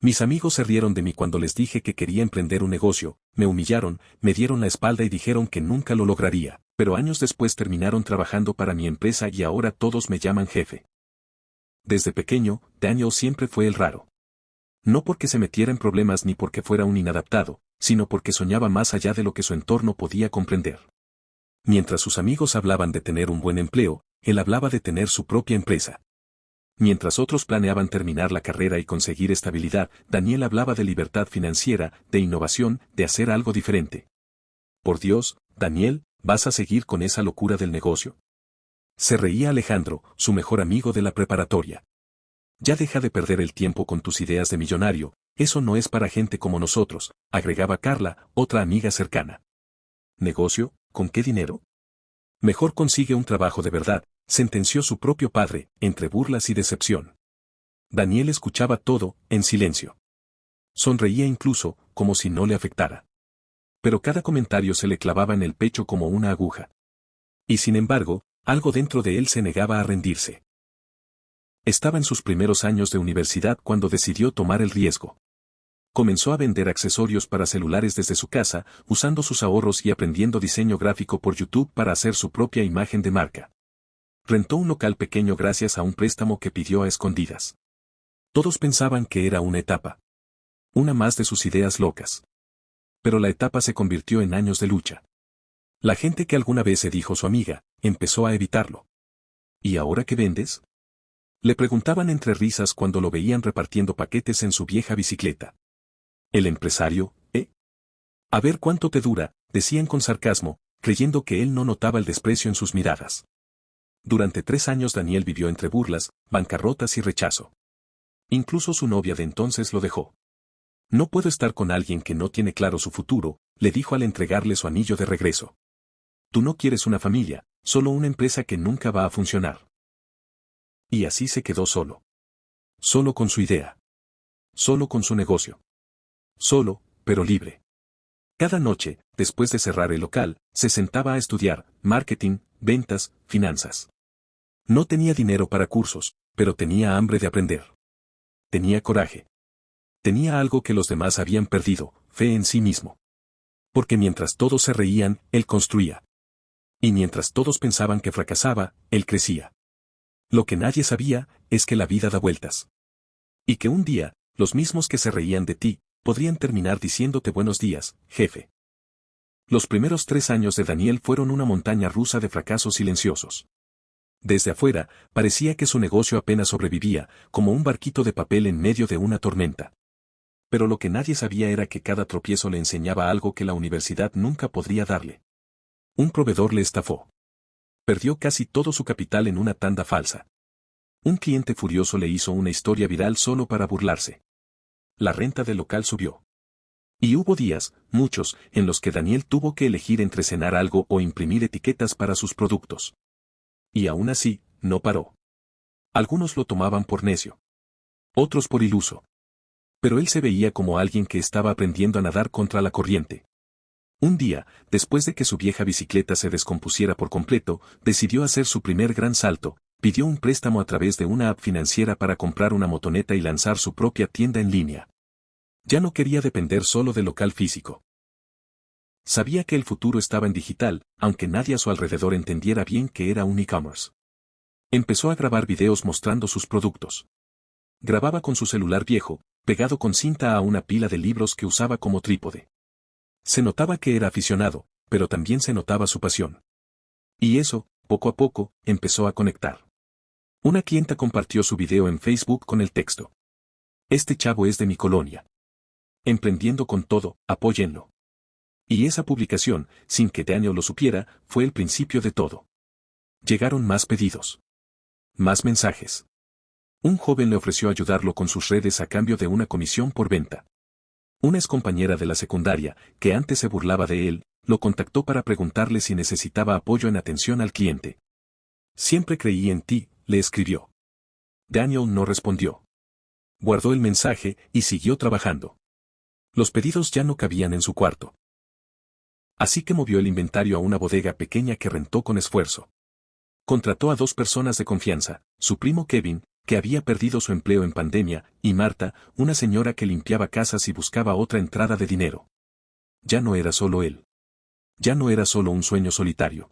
Mis amigos se rieron de mí cuando les dije que quería emprender un negocio, me humillaron, me dieron la espalda y dijeron que nunca lo lograría, pero años después terminaron trabajando para mi empresa y ahora todos me llaman jefe. Desde pequeño, Daniel siempre fue el raro. No porque se metiera en problemas ni porque fuera un inadaptado, sino porque soñaba más allá de lo que su entorno podía comprender. Mientras sus amigos hablaban de tener un buen empleo, él hablaba de tener su propia empresa. Mientras otros planeaban terminar la carrera y conseguir estabilidad, Daniel hablaba de libertad financiera, de innovación, de hacer algo diferente. Por Dios, Daniel, ¿vas a seguir con esa locura del negocio? Se reía Alejandro, su mejor amigo de la preparatoria. Ya deja de perder el tiempo con tus ideas de millonario, eso no es para gente como nosotros, agregaba Carla, otra amiga cercana. ¿Negocio? ¿Con qué dinero? Mejor consigue un trabajo de verdad, sentenció su propio padre, entre burlas y decepción. Daniel escuchaba todo, en silencio. Sonreía incluso, como si no le afectara. Pero cada comentario se le clavaba en el pecho como una aguja. Y sin embargo, algo dentro de él se negaba a rendirse. Estaba en sus primeros años de universidad cuando decidió tomar el riesgo. Comenzó a vender accesorios para celulares desde su casa, usando sus ahorros y aprendiendo diseño gráfico por YouTube para hacer su propia imagen de marca. Rentó un local pequeño gracias a un préstamo que pidió a escondidas. Todos pensaban que era una etapa. Una más de sus ideas locas. Pero la etapa se convirtió en años de lucha. La gente que alguna vez se dijo su amiga, empezó a evitarlo. ¿Y ahora qué vendes? Le preguntaban entre risas cuando lo veían repartiendo paquetes en su vieja bicicleta. El empresario, ¿eh? A ver cuánto te dura, decían con sarcasmo, creyendo que él no notaba el desprecio en sus miradas. Durante 3 años Daniel vivió entre burlas, bancarrotas y rechazo. Incluso su novia de entonces lo dejó. No puedo estar con alguien que no tiene claro su futuro, le dijo al entregarle su anillo de regreso. Tú no quieres una familia, solo una empresa que nunca va a funcionar. Y así se quedó solo. Solo con su idea. Solo con su negocio. Solo, pero libre. Cada noche, después de cerrar el local, se sentaba a estudiar marketing, ventas, finanzas. No tenía dinero para cursos, pero tenía hambre de aprender. Tenía coraje. Tenía algo que los demás habían perdido, fe en sí mismo. Porque mientras todos se reían, él construía. Y mientras todos pensaban que fracasaba, él crecía. Lo que nadie sabía, es que la vida da vueltas. Y que un día, los mismos que se reían de ti, podrían terminar diciéndote buenos días, jefe. Los primeros 3 años de Daniel fueron una montaña rusa de fracasos silenciosos. Desde afuera, parecía que su negocio apenas sobrevivía, como un barquito de papel en medio de una tormenta. Pero lo que nadie sabía era que cada tropiezo le enseñaba algo que la universidad nunca podría darle. Un proveedor le estafó. Perdió casi todo su capital en una tanda falsa. Un cliente furioso le hizo una historia viral solo para burlarse. La renta del local subió. Y hubo días, muchos, en los que Daniel tuvo que elegir entre cenar algo o imprimir etiquetas para sus productos. Y aún así, no paró. Algunos lo tomaban por necio. Otros por iluso. Pero él se veía como alguien que estaba aprendiendo a nadar contra la corriente. Un día, después de que su vieja bicicleta se descompusiera por completo, decidió hacer su primer gran salto, pidió un préstamo a través de una app financiera para comprar una motoneta y lanzar su propia tienda en línea. Ya no quería depender solo del local físico. Sabía que el futuro estaba en digital, aunque nadie a su alrededor entendiera bien que era un e-commerce. Empezó a grabar videos mostrando sus productos. Grababa con su celular viejo, pegado con cinta a una pila de libros que usaba como trípode. Se notaba que era aficionado, pero también se notaba su pasión. Y eso, poco a poco, empezó a conectar. Una clienta compartió su video en Facebook con el texto: "Este chavo es de mi colonia. Emprendiendo con todo, apóyenlo". Y esa publicación, sin que Daniel lo supiera, fue el principio de todo. Llegaron más pedidos. Más mensajes. Un joven le ofreció ayudarlo con sus redes a cambio de una comisión por venta. Una excompañera de la secundaria, que antes se burlaba de él, lo contactó para preguntarle si necesitaba apoyo en atención al cliente. "Siempre creí en ti", le escribió. Daniel no respondió. Guardó el mensaje y siguió trabajando. Los pedidos ya no cabían en su cuarto. Así que movió el inventario a una bodega pequeña que rentó con esfuerzo. Contrató a 2 personas de confianza, su primo Kevin, que había perdido su empleo en pandemia, y Marta, una señora que limpiaba casas y buscaba otra entrada de dinero. Ya no era solo él. Ya no era solo un sueño solitario.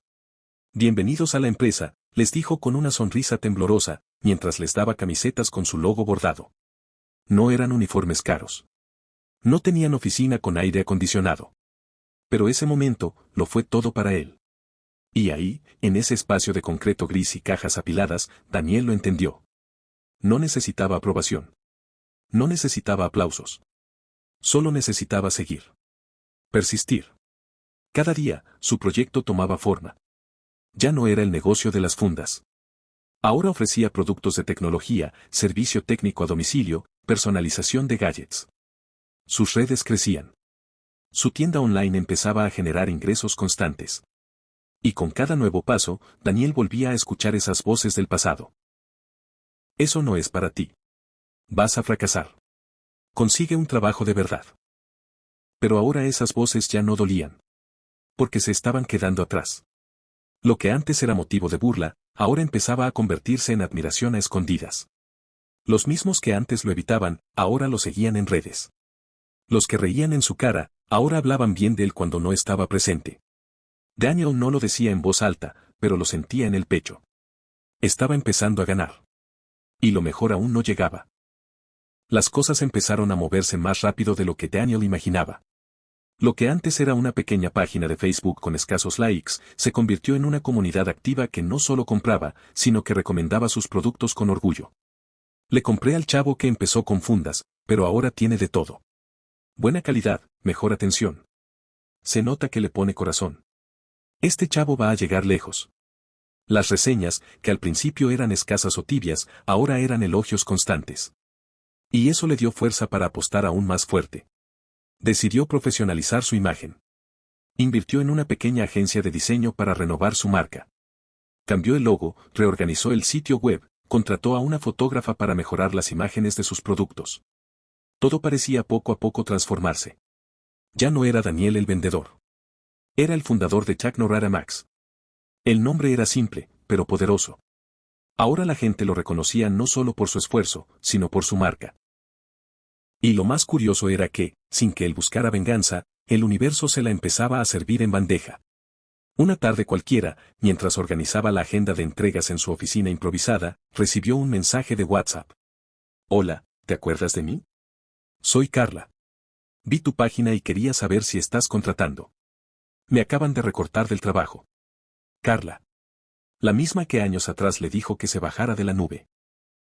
Bienvenidos a la empresa, les dijo con una sonrisa temblorosa, mientras les daba camisetas con su logo bordado. No eran uniformes caros. No tenían oficina con aire acondicionado. Pero ese momento, lo fue todo para él. Y ahí, en ese espacio de concreto gris y cajas apiladas, Daniel lo entendió. No necesitaba aprobación. No necesitaba aplausos. Solo necesitaba seguir. Persistir. Cada día, su proyecto tomaba forma. Ya no era el negocio de las fundas. Ahora ofrecía productos de tecnología, servicio técnico a domicilio, personalización de gadgets. Sus redes crecían. Su tienda online empezaba a generar ingresos constantes. Y con cada nuevo paso, Daniel volvía a escuchar esas voces del pasado. Eso no es para ti. Vas a fracasar. Consigue un trabajo de verdad. Pero ahora esas voces ya no dolían. Porque se estaban quedando atrás. Lo que antes era motivo de burla, ahora empezaba a convertirse en admiración a escondidas. Los mismos que antes lo evitaban, ahora lo seguían en redes. Los que reían en su cara, ahora hablaban bien de él cuando no estaba presente. Daniel no lo decía en voz alta, pero lo sentía en el pecho. Estaba empezando a ganar. Y lo mejor aún no llegaba. Las cosas empezaron a moverse más rápido de lo que Daniel imaginaba. Lo que antes era una pequeña página de Facebook con escasos likes, se convirtió en una comunidad activa que no solo compraba, sino que recomendaba sus productos con orgullo. Le compré al chavo que empezó con fundas, pero ahora tiene de todo. Buena calidad, mejor atención. Se nota que le pone corazón. Este chavo va a llegar lejos. Las reseñas, que al principio eran escasas o tibias, ahora eran elogios constantes. Y eso le dio fuerza para apostar aún más fuerte. Decidió profesionalizar su imagen. Invirtió en una pequeña agencia de diseño para renovar su marca. Cambió el logo, reorganizó el sitio web, contrató a una fotógrafa para mejorar las imágenes de sus productos. Todo parecía poco a poco transformarse. Ya no era Daniel el vendedor. Era el fundador de Technorara Max. El nombre era simple, pero poderoso. Ahora la gente lo reconocía no solo por su esfuerzo, sino por su marca. Y lo más curioso era que, sin que él buscara venganza, el universo se la empezaba a servir en bandeja. Una tarde cualquiera, mientras organizaba la agenda de entregas en su oficina improvisada, recibió un mensaje de WhatsApp. Hola, ¿te acuerdas de mí? Soy Carla. Vi tu página y quería saber si estás contratando. Me acaban de recortar del trabajo. Carla. La misma que años atrás le dijo que se bajara de la nube.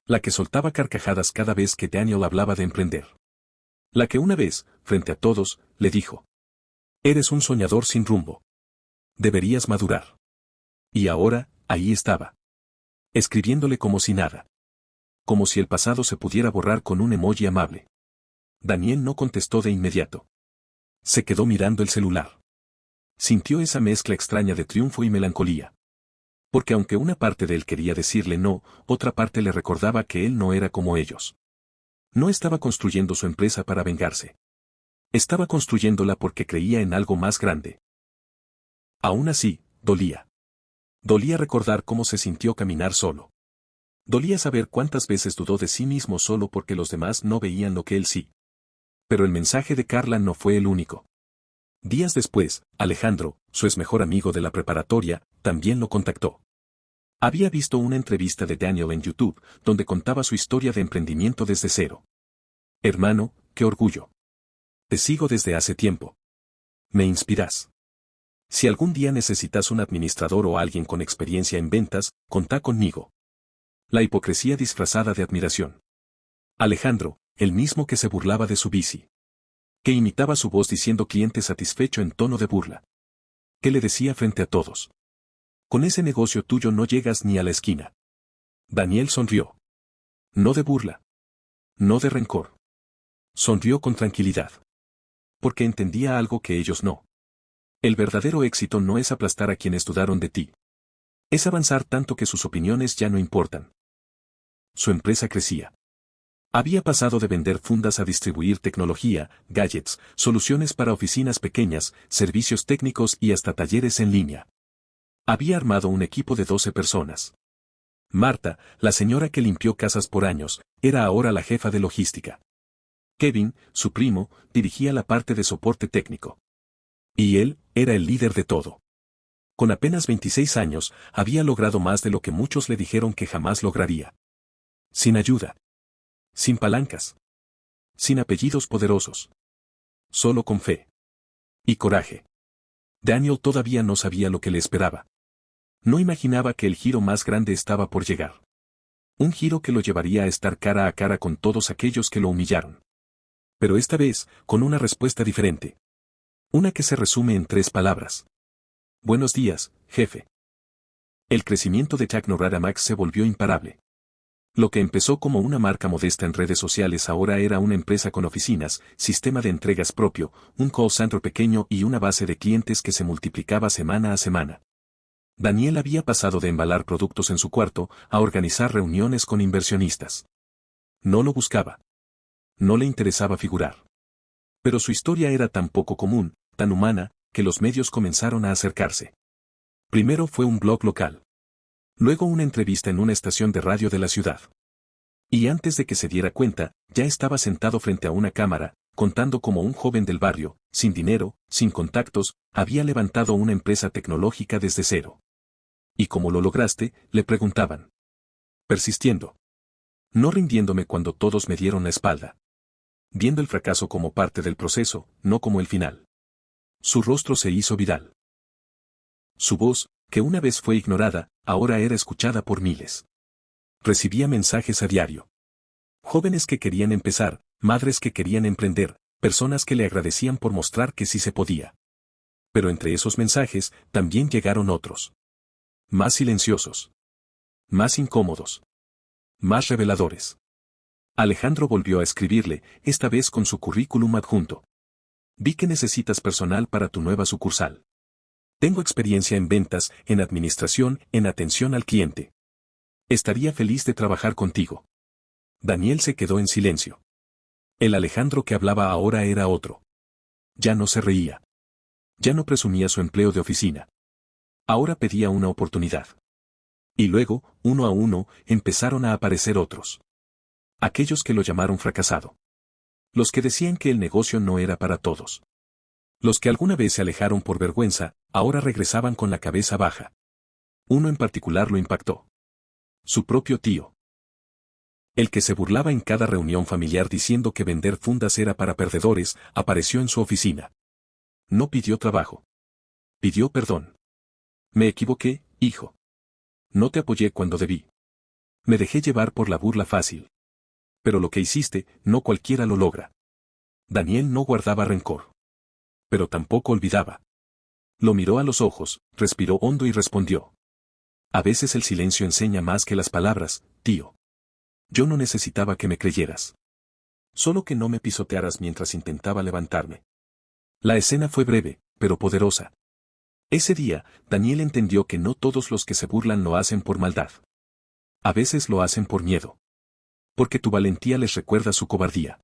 La que soltaba carcajadas cada vez que Daniel hablaba de emprender. La que una vez, frente a todos, le dijo. Eres un soñador sin rumbo. Deberías madurar. Y ahora, ahí estaba. Escribiéndole como si nada. Como si el pasado se pudiera borrar con un emoji amable. Daniel no contestó de inmediato. Se quedó mirando el celular. Sintió esa mezcla extraña de triunfo y melancolía. Porque aunque una parte de él quería decirle no, otra parte le recordaba que él no era como ellos. No estaba construyendo su empresa para vengarse. Estaba construyéndola porque creía en algo más grande. Aún así, dolía. Dolía recordar cómo se sintió caminar solo. Dolía saber cuántas veces dudó de sí mismo solo porque los demás no veían lo que él sí. Pero el mensaje de Carla no fue el único. Días después, Alejandro, su mejor amigo de la preparatoria, también lo contactó. Había visto una entrevista de Daniel en YouTube, donde contaba su historia de emprendimiento desde cero. Hermano, qué orgullo. Te sigo desde hace tiempo. Me inspiras. Si algún día necesitas un administrador o alguien con experiencia en ventas, contá conmigo. La hipocresía disfrazada de admiración. Alejandro, el mismo que se burlaba de su bici. Que imitaba su voz diciendo cliente satisfecho en tono de burla. Que le decía frente a todos. Con ese negocio tuyo no llegas ni a la esquina. Daniel sonrió. No de burla. No de rencor. Sonrió con tranquilidad. Porque entendía algo que ellos no. El verdadero éxito no es aplastar a quienes dudaron de ti. Es avanzar tanto que sus opiniones ya no importan. Su empresa crecía. Había pasado de vender fundas a distribuir tecnología, gadgets, soluciones para oficinas pequeñas, servicios técnicos y hasta talleres en línea. Había armado un equipo de 12 personas. Marta, la señora que limpió casas por años, era ahora la jefa de logística. Kevin, su primo, dirigía la parte de soporte técnico. Y él, era el líder de todo. Con apenas 26 años, había logrado más de lo que muchos le dijeron que jamás lograría. Sin ayuda. Sin palancas. Sin apellidos poderosos. Solo con fe. Y coraje. Daniel todavía no sabía lo que le esperaba. No imaginaba que el giro más grande estaba por llegar. Un giro que lo llevaría a estar cara a cara con todos aquellos que lo humillaron. Pero esta vez, con una respuesta diferente. Una que se resume en 3 palabras. Buenos días, jefe. El crecimiento de Technorama se volvió imparable. Lo que empezó como una marca modesta en redes sociales ahora era una empresa con oficinas, sistema de entregas propio, un call center pequeño y una base de clientes que se multiplicaba semana a semana. Daniel había pasado de embalar productos en su cuarto a organizar reuniones con inversionistas. No lo buscaba. No le interesaba figurar. Pero su historia era tan poco común, tan humana, que los medios comenzaron a acercarse. Primero fue un blog local. Luego una entrevista en una estación de radio de la ciudad. Y antes de que se diera cuenta, ya estaba sentado frente a una cámara, contando cómo un joven del barrio, sin dinero, sin contactos, había levantado una empresa tecnológica desde cero. ¿Y cómo lo lograste?, le preguntaban. Persistiendo. No rindiéndome cuando todos me dieron la espalda. Viendo el fracaso como parte del proceso, no como el final. Su rostro se hizo viral. Su voz, que una vez fue ignorada, ahora era escuchada por miles. Recibía mensajes a diario. Jóvenes que querían empezar, madres que querían emprender, personas que le agradecían por mostrar que sí se podía. Pero entre esos mensajes, también llegaron otros. Más silenciosos. Más incómodos. Más reveladores. Alejandro volvió a escribirle, esta vez con su currículum adjunto. Vi que necesitas personal para tu nueva sucursal. Tengo experiencia en ventas, en administración, en atención al cliente. Estaría feliz de trabajar contigo. Daniel se quedó en silencio. El Alejandro que hablaba ahora era otro. Ya no se reía. Ya no presumía su empleo de oficina. Ahora pedía una oportunidad. Y luego, uno a uno, empezaron a aparecer otros. Aquellos que lo llamaron fracasado. Los que decían que el negocio no era para todos. Los que alguna vez se alejaron por vergüenza, ahora regresaban con la cabeza baja. Uno en particular lo impactó. Su propio tío. El que se burlaba en cada reunión familiar diciendo que vender fundas era para perdedores, apareció en su oficina. No pidió trabajo. Pidió perdón. Me equivoqué, hijo. No te apoyé cuando debí. Me dejé llevar por la burla fácil. Pero lo que hiciste, no cualquiera lo logra. Daniel no guardaba rencor. Pero tampoco olvidaba. Lo miró a los ojos, respiró hondo y respondió. A veces el silencio enseña más que las palabras, tío. Yo no necesitaba que me creyeras. Solo que no me pisotearas mientras intentaba levantarme. La escena fue breve, pero poderosa. Ese día, Daniel entendió que no todos los que se burlan lo hacen por maldad. A veces lo hacen por miedo. Porque tu valentía les recuerda su cobardía.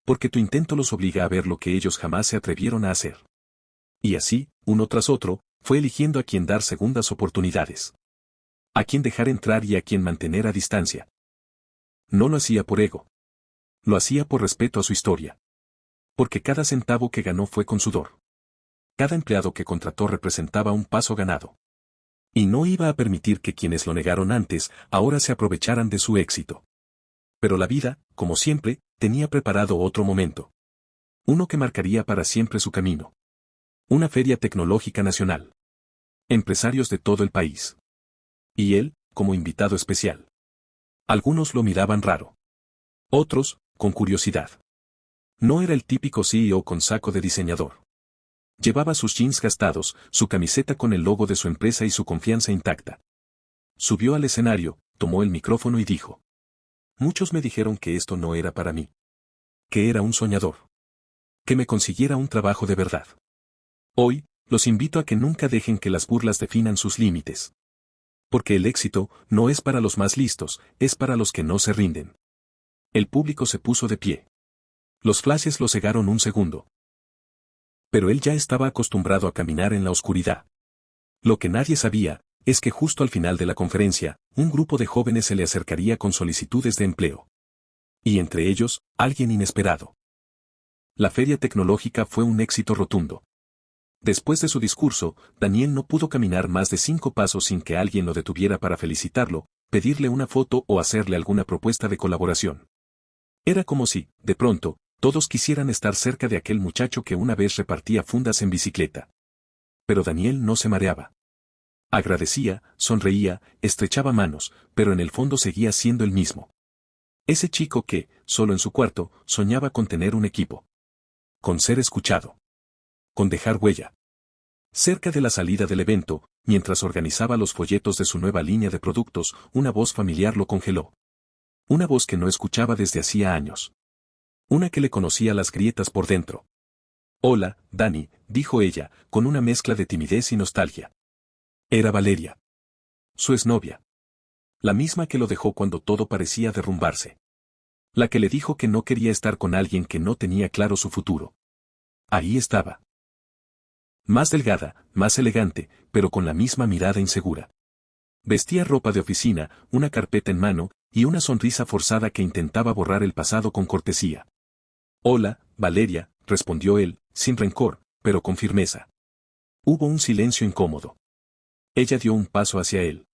Porque tu intento los obliga a ver lo que ellos jamás se atrevieron a hacer. Y así, uno tras otro, fue eligiendo a quien dar segundas oportunidades. A quien dejar entrar y a quien mantener a distancia. No lo hacía por ego. Lo hacía por respeto a su historia. Porque cada centavo que ganó fue con sudor. Cada empleado que contrató representaba un paso ganado. Y no iba a permitir que quienes lo negaron antes, ahora se aprovecharan de su éxito. Pero la vida, como siempre, tenía preparado otro momento. Uno que marcaría para siempre su camino. Una feria tecnológica nacional. Empresarios de todo el país. Y él, como invitado especial. Algunos lo miraban raro. Otros, con curiosidad. No era el típico CEO con saco de diseñador. Llevaba sus jeans gastados, su camiseta con el logo de su empresa y su confianza intacta. Subió al escenario, tomó el micrófono y dijo. Muchos me dijeron que esto no era para mí. Que era un soñador. Que me consiguiera un trabajo de verdad. Hoy, los invito a que nunca dejen que las burlas definan sus límites. Porque el éxito no es para los más listos, es para los que no se rinden. El público se puso de pie. Los flashes lo cegaron un segundo. Pero él ya estaba acostumbrado a caminar en la oscuridad. Lo que nadie sabía, es que justo al final de la conferencia, un grupo de jóvenes se le acercaría con solicitudes de empleo. Y entre ellos, alguien inesperado. La feria tecnológica fue un éxito rotundo. Después de su discurso, Daniel no pudo caminar más de 5 pasos sin que alguien lo detuviera para felicitarlo, pedirle una foto o hacerle alguna propuesta de colaboración. Era como si, de pronto, todos quisieran estar cerca de aquel muchacho que una vez repartía fundas en bicicleta. Pero Daniel no se mareaba. Agradecía, sonreía, estrechaba manos, pero en el fondo seguía siendo el mismo. Ese chico que, solo en su cuarto, soñaba con tener un equipo. Con ser escuchado. Con dejar huella. Cerca de la salida del evento, mientras organizaba los folletos de su nueva línea de productos, una voz familiar lo congeló. Una voz que no escuchaba desde hacía años. Una que le conocía las grietas por dentro. Hola, Dani, dijo ella, con una mezcla de timidez y nostalgia. Era Valeria. Su exnovia. La misma que lo dejó cuando todo parecía derrumbarse. La que le dijo que no quería estar con alguien que no tenía claro su futuro. Ahí estaba. Más delgada, más elegante, pero con la misma mirada insegura. Vestía ropa de oficina, una carpeta en mano, y una sonrisa forzada que intentaba borrar el pasado con cortesía. Hola, Valeria, respondió él, sin rencor, pero con firmeza. Hubo un silencio incómodo. Ella dio un paso hacia él.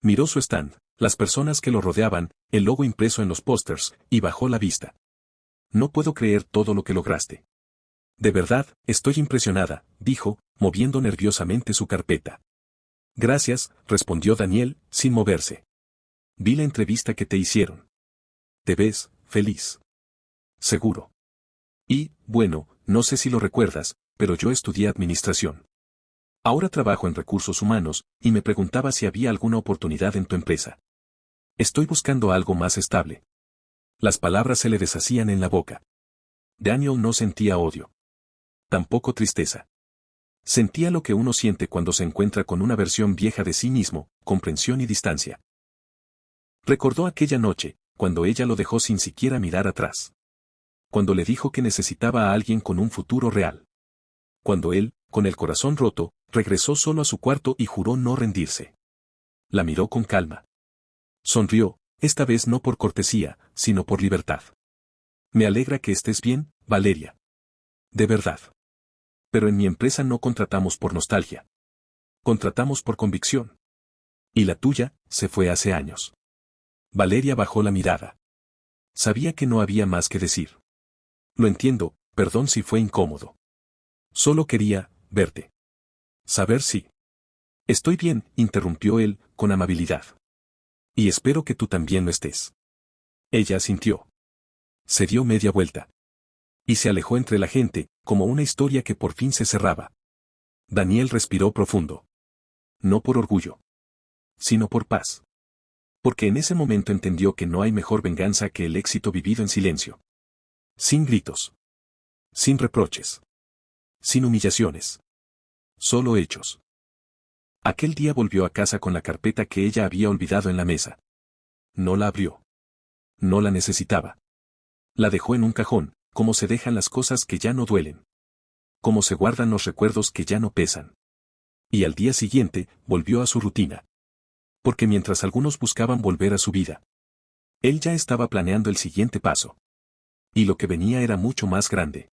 Miró su stand, las personas que lo rodeaban, el logo impreso en los pósters, y bajó la vista. No puedo creer todo lo que lograste. De verdad, estoy impresionada, dijo, moviendo nerviosamente su carpeta. Gracias, respondió Daniel, sin moverse. Vi la entrevista que te hicieron. Te ves feliz. Seguro. Y, bueno, no sé si lo recuerdas, pero yo estudié administración. Ahora trabajo en recursos humanos, y me preguntaba si había alguna oportunidad en tu empresa. Estoy buscando algo más estable. Las palabras se le deshacían en la boca. Daniel no sentía odio. Tampoco tristeza. Sentía lo que uno siente cuando se encuentra con una versión vieja de sí mismo, comprensión y distancia. Recordó aquella noche, cuando ella lo dejó sin siquiera mirar atrás. Cuando le dijo que necesitaba a alguien con un futuro real. Cuando él, con el corazón roto, regresó solo a su cuarto y juró no rendirse. La miró con calma. Sonrió, esta vez no por cortesía, sino por libertad. Me alegra que estés bien, Valeria. De verdad. Pero en mi empresa no contratamos por nostalgia. Contratamos por convicción. Y la tuya, se fue hace años. Valeria bajó la mirada. Sabía que no había más que decir. Lo entiendo, perdón si fue incómodo. Solo quería, verte. Saber si. Estoy bien, interrumpió él, con amabilidad. Y espero que tú también lo estés. Ella asintió. Se dio media vuelta. Y se alejó entre la gente, como una historia que por fin se cerraba. Daniel respiró profundo. No por orgullo. Sino por paz. Porque en ese momento entendió que no hay mejor venganza que el éxito vivido en silencio. Sin gritos. Sin reproches. Sin humillaciones. Solo hechos. Aquel día volvió a casa con la carpeta que ella había olvidado en la mesa. No la abrió. No la necesitaba. La dejó en un cajón, como se dejan las cosas que ya no duelen. Como se guardan los recuerdos que ya no pesan. Y al día siguiente, volvió a su rutina. Porque mientras algunos buscaban volver a su vida, él ya estaba planeando el siguiente paso. Y lo que venía era mucho más grande.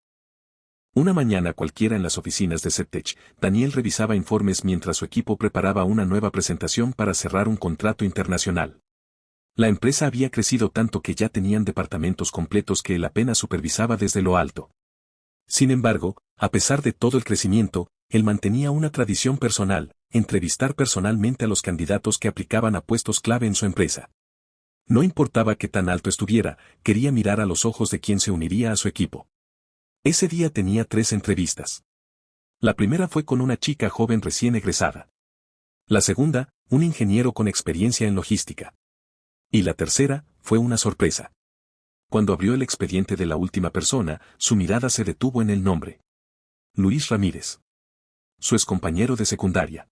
Una mañana cualquiera en las oficinas de Septech, Daniel revisaba informes mientras su equipo preparaba una nueva presentación para cerrar un contrato internacional. La empresa había crecido tanto que ya tenían departamentos completos que él apenas supervisaba desde lo alto. Sin embargo, a pesar de todo el crecimiento, él mantenía una tradición personal, entrevistar personalmente a los candidatos que aplicaban a puestos clave en su empresa. No importaba qué tan alto estuviera, quería mirar a los ojos de quien se uniría a su equipo. Ese día tenía 3 entrevistas. La primera fue con una chica joven recién egresada. La segunda, un ingeniero con experiencia en logística. Y la tercera, fue una sorpresa. Cuando abrió el expediente de la última persona, su mirada se detuvo en el nombre. Luis Ramírez. Su excompañero de secundaria.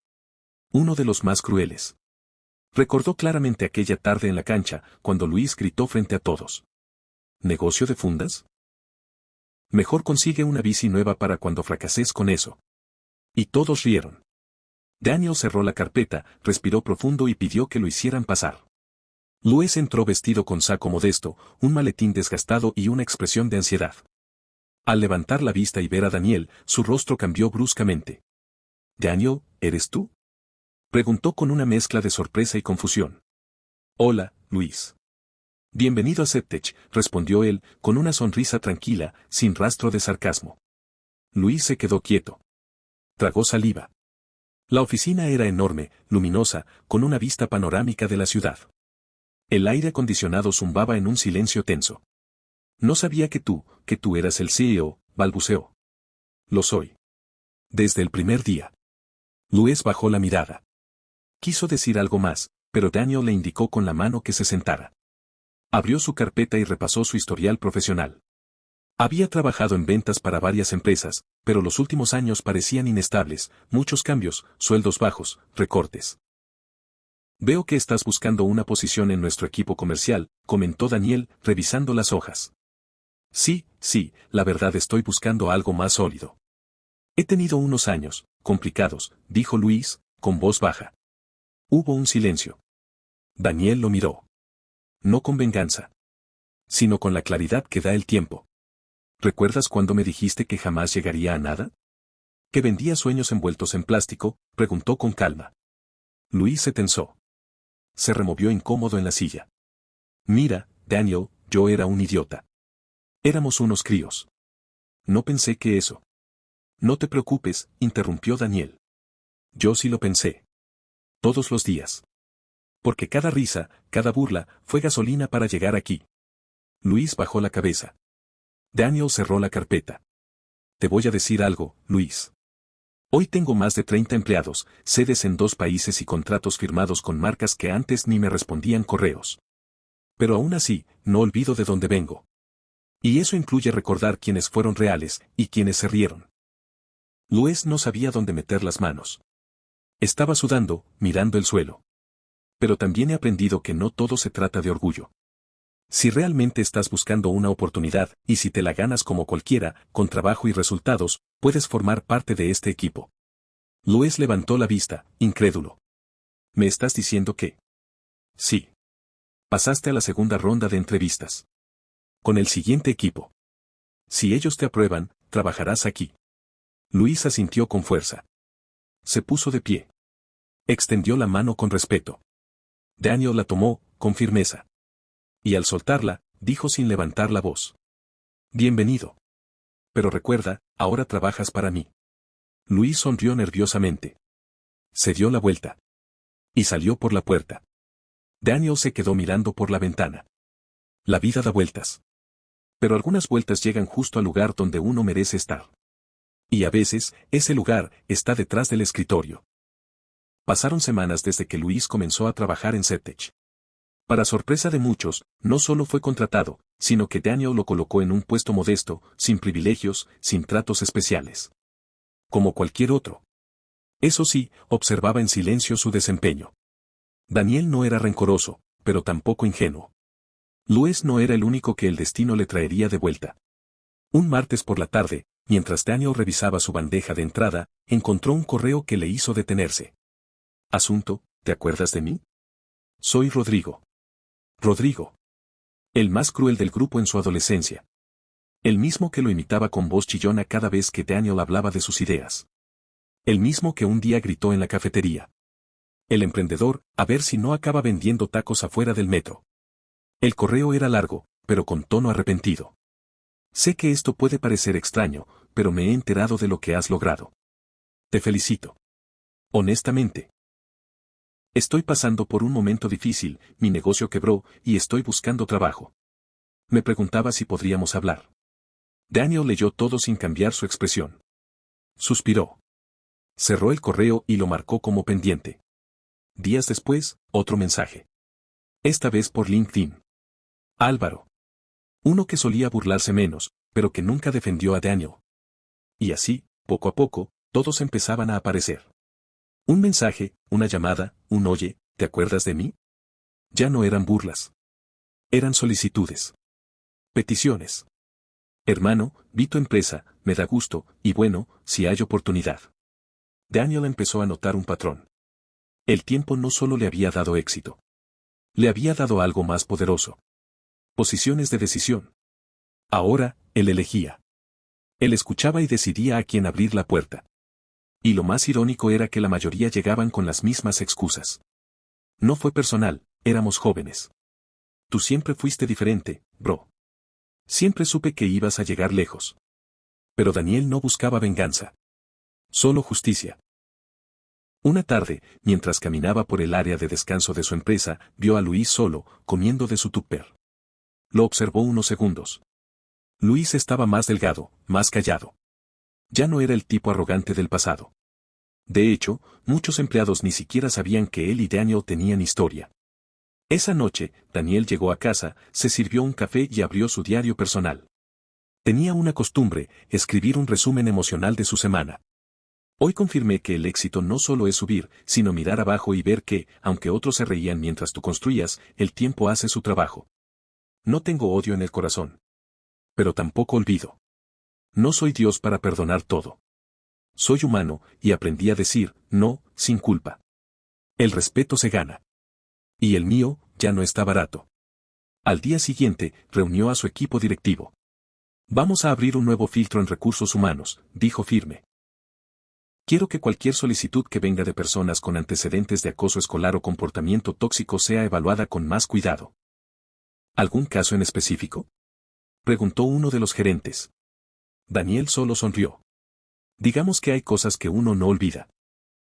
Uno de los más crueles. Recordó claramente aquella tarde en la cancha, cuando Luis gritó frente a todos. ¿Negocio de fundas? Mejor consigue una bici nueva para cuando fracases con eso. Y todos rieron. Daniel cerró la carpeta, respiró profundo y pidió que lo hicieran pasar. Luis entró vestido con saco modesto, un maletín desgastado y una expresión de ansiedad. Al levantar la vista y ver a Daniel, su rostro cambió bruscamente. «Daniel, ¿eres tú?», preguntó con una mezcla de sorpresa y confusión. «Hola, Luis». «Bienvenido a Septech», respondió él, con una sonrisa tranquila, sin rastro de sarcasmo. Luis se quedó quieto. Tragó saliva. La oficina era enorme, luminosa, con una vista panorámica de la ciudad. El aire acondicionado zumbaba en un silencio tenso. «No sabía que tú eras el CEO», balbuceó. «Lo soy. Desde el primer día». Luis bajó la mirada. Quiso decir algo más, pero Daniel le indicó con la mano que se sentara. Abrió su carpeta y repasó su historial profesional. Había trabajado en ventas para varias empresas, pero los últimos años parecían inestables, muchos cambios, sueldos bajos, recortes. «Veo que estás buscando una posición en nuestro equipo comercial», comentó Daniel, revisando las hojas. Sí, la verdad estoy buscando algo más sólido. He tenido unos años complicados», dijo Luis, con voz baja. Hubo un silencio. Daniel lo miró. No con venganza, sino con la claridad que da el tiempo. «¿Recuerdas cuando me dijiste que jamás llegaría a nada? ¿Que vendía sueños envueltos en plástico?», preguntó con calma. Luis se tensó. Se removió incómodo en la silla. «Mira, Daniel, yo era un idiota. Éramos unos críos. No pensé que eso». «No te preocupes», interrumpió Daniel. «Yo sí lo pensé. Todos los días. Porque cada risa, cada burla, fue gasolina para llegar aquí». Luis bajó la cabeza. Daniel cerró la carpeta. «Te voy a decir algo, Luis. Hoy tengo más de 30 empleados, sedes en 2 países y contratos firmados con marcas que antes ni me respondían correos. Pero aún así, no olvido de dónde vengo. Y eso incluye recordar quiénes fueron reales y quiénes se rieron». Luis no sabía dónde meter las manos. Estaba sudando, mirando el suelo. «Pero también he aprendido que no todo se trata de orgullo. Si realmente estás buscando una oportunidad, y si te la ganas como cualquiera, con trabajo y resultados, puedes formar parte de este equipo». Luis levantó la vista, incrédulo. «¿Me estás diciendo que...?» «Sí. Pasaste a la segunda ronda de entrevistas. Con el siguiente equipo. Si ellos te aprueban, trabajarás aquí». Luis asintió con fuerza. Se puso de pie. Extendió la mano con respeto. Daniel la tomó, con firmeza. Y al soltarla, dijo sin levantar la voz: «Bienvenido. Pero recuerda, ahora trabajas para mí». Luis sonrió nerviosamente. Se dio la vuelta. Y salió por la puerta. Daniel se quedó mirando por la ventana. La vida da vueltas. Pero algunas vueltas llegan justo al lugar donde uno merece estar. Y a veces, ese lugar está detrás del escritorio. Pasaron semanas desde que Luis comenzó a trabajar en Septech. Para sorpresa de muchos, no solo fue contratado, sino que Daniel lo colocó en un puesto modesto, sin privilegios, sin tratos especiales. Como cualquier otro. Eso sí, observaba en silencio su desempeño. Daniel no era rencoroso, pero tampoco ingenuo. Luis no era el único que el destino le traería de vuelta. Un martes por la tarde, mientras Daniel revisaba su bandeja de entrada, encontró un correo que le hizo detenerse. Asunto: ¿te acuerdas de mí? Soy Rodrigo. Rodrigo. El más cruel del grupo en su adolescencia. El mismo que lo imitaba con voz chillona cada vez que Daniel hablaba de sus ideas. El mismo que un día gritó en la cafetería: «El emprendedor, a ver si no acaba vendiendo tacos afuera del metro». El correo era largo, pero con tono arrepentido. «Sé que esto puede parecer extraño, pero me he enterado de lo que has logrado. Te felicito. Honestamente. Estoy pasando por un momento difícil, mi negocio quebró, y estoy buscando trabajo. Me preguntaba si podríamos hablar». Daniel leyó todo sin cambiar su expresión. Suspiró. Cerró el correo y lo marcó como pendiente. Días después, otro mensaje. Esta vez por LinkedIn. Álvaro. Uno que solía burlarse menos, pero que nunca defendió a Daniel. Y así, poco a poco, todos empezaban a aparecer. Un mensaje, una llamada, un «oye, ¿te acuerdas de mí?». Ya no eran burlas. Eran solicitudes. Peticiones. «Hermano, vi tu empresa, me da gusto, y bueno, si hay oportunidad. Daniel empezó a notar un patrón. El tiempo no solo le había dado éxito. Le había dado algo más poderoso. Posiciones de decisión. Ahora, él elegía. Él escuchaba y decidía a quién abrir la puerta. Y lo más irónico era que la mayoría llegaban con las mismas excusas. No fue personal, éramos jóvenes. Tú siempre fuiste diferente, bro. Siempre supe que ibas a llegar lejos. Pero Daniel no buscaba venganza. Solo justicia. Una tarde, mientras caminaba por el área de descanso de su empresa, vio a Luis solo, comiendo de su tupper. Lo observó unos segundos. Luis estaba más delgado, más callado. Ya no era el tipo arrogante del pasado. De hecho, muchos empleados ni siquiera sabían que él y Daniel tenían historia. Esa noche, Daniel llegó a casa, se sirvió un café y abrió su diario personal. Tenía una costumbre, escribir un resumen emocional de su semana. Hoy confirmé que el éxito no solo es subir, sino mirar abajo y ver que, aunque otros se reían mientras tú construías, el tiempo hace su trabajo. No tengo odio en el corazón. Pero tampoco olvido. No soy Dios para perdonar todo. Soy humano, y aprendí a decir, no, sin culpa. El respeto se gana. Y el mío, ya no está barato. Al día siguiente, reunió a su equipo directivo. Vamos a abrir un nuevo filtro en recursos humanos, dijo firme. Quiero que cualquier solicitud que venga de personas con antecedentes de acoso escolar o comportamiento tóxico sea evaluada con más cuidado. ¿Algún caso en específico?, preguntó uno de los gerentes. Daniel solo sonrió. Digamos que hay cosas que uno no olvida.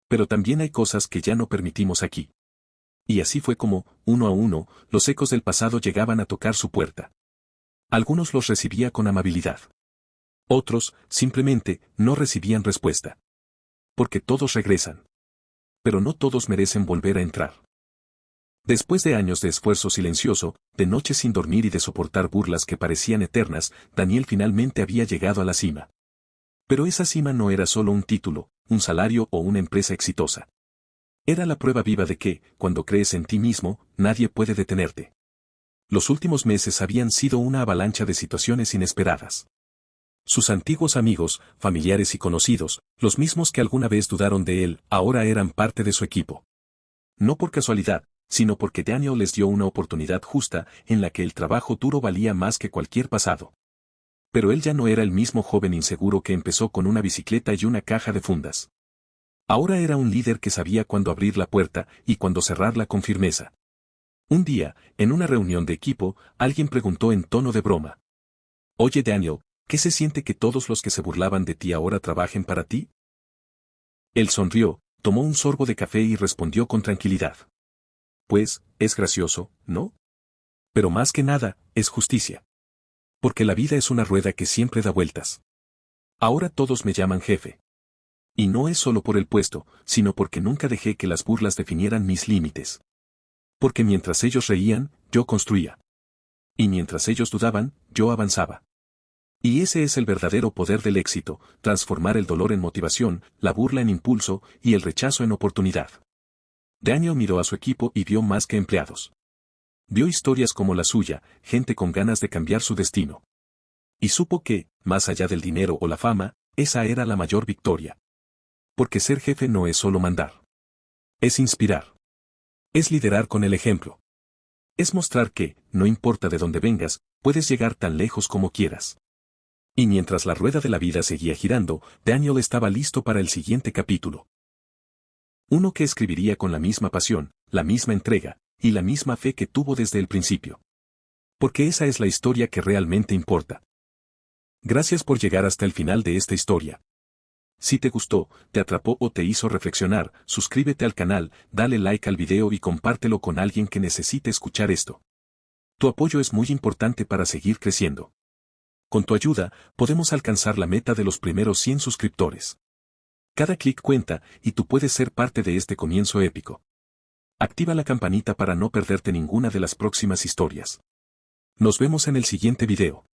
Pero también hay cosas que ya no permitimos aquí. Y así fue como, uno a uno, los ecos del pasado llegaban a tocar su puerta. Algunos los recibía con amabilidad. Otros, simplemente, no recibían respuesta. Porque todos regresan. Pero no todos merecen volver a entrar. Después de años de esfuerzo silencioso, de noches sin dormir y de soportar burlas que parecían eternas, Daniel finalmente había llegado a la cima. Pero esa cima no era solo un título, un salario o una empresa exitosa. Era la prueba viva de que, cuando crees en ti mismo, nadie puede detenerte. Los últimos meses habían sido una avalancha de situaciones inesperadas. Sus antiguos amigos, familiares y conocidos, los mismos que alguna vez dudaron de él, ahora eran parte de su equipo. No por casualidad, sino porque Daniel les dio una oportunidad justa en la que el trabajo duro valía más que cualquier pasado. Pero él ya no era el mismo joven inseguro que empezó con una bicicleta y una caja de fundas. Ahora era un líder que sabía cuándo abrir la puerta y cuándo cerrarla con firmeza. Un día, en una reunión de equipo, alguien preguntó en tono de broma. Oye Daniel, ¿qué se siente que todos los que se burlaban de ti ahora trabajen para ti? Él sonrió, tomó un sorbo de café y respondió con tranquilidad. Pues, es gracioso, ¿no? Pero más que nada, es justicia. Porque la vida es una rueda que siempre da vueltas. Ahora todos me llaman jefe. Y no es solo por el puesto, sino porque nunca dejé que las burlas definieran mis límites. Porque mientras ellos reían, yo construía. Y mientras ellos dudaban, yo avanzaba. Y ese es el verdadero poder del éxito, transformar el dolor en motivación, la burla en impulso, y el rechazo en oportunidad. Daniel miró a su equipo y vio más que empleados. Vio historias como la suya, gente con ganas de cambiar su destino. Y supo que, más allá del dinero o la fama, esa era la mayor victoria. Porque ser jefe no es solo mandar. Es inspirar. Es liderar con el ejemplo. Es mostrar que, no importa de dónde vengas, puedes llegar tan lejos como quieras. Y mientras la rueda de la vida seguía girando, Daniel estaba listo para el siguiente capítulo. Uno que escribiría con la misma pasión, la misma entrega, y la misma fe que tuvo desde el principio. Porque esa es la historia que realmente importa. Gracias por llegar hasta el final de esta historia. Si te gustó, te atrapó o te hizo reflexionar, suscríbete al canal, dale like al video y compártelo con alguien que necesite escuchar esto. Tu apoyo es muy importante para seguir creciendo. Con tu ayuda, podemos alcanzar la meta de los primeros 100 suscriptores. Cada clic cuenta, y tú puedes ser parte de este comienzo épico. Activa la campanita para no perderte ninguna de las próximas historias. Nos vemos en el siguiente video.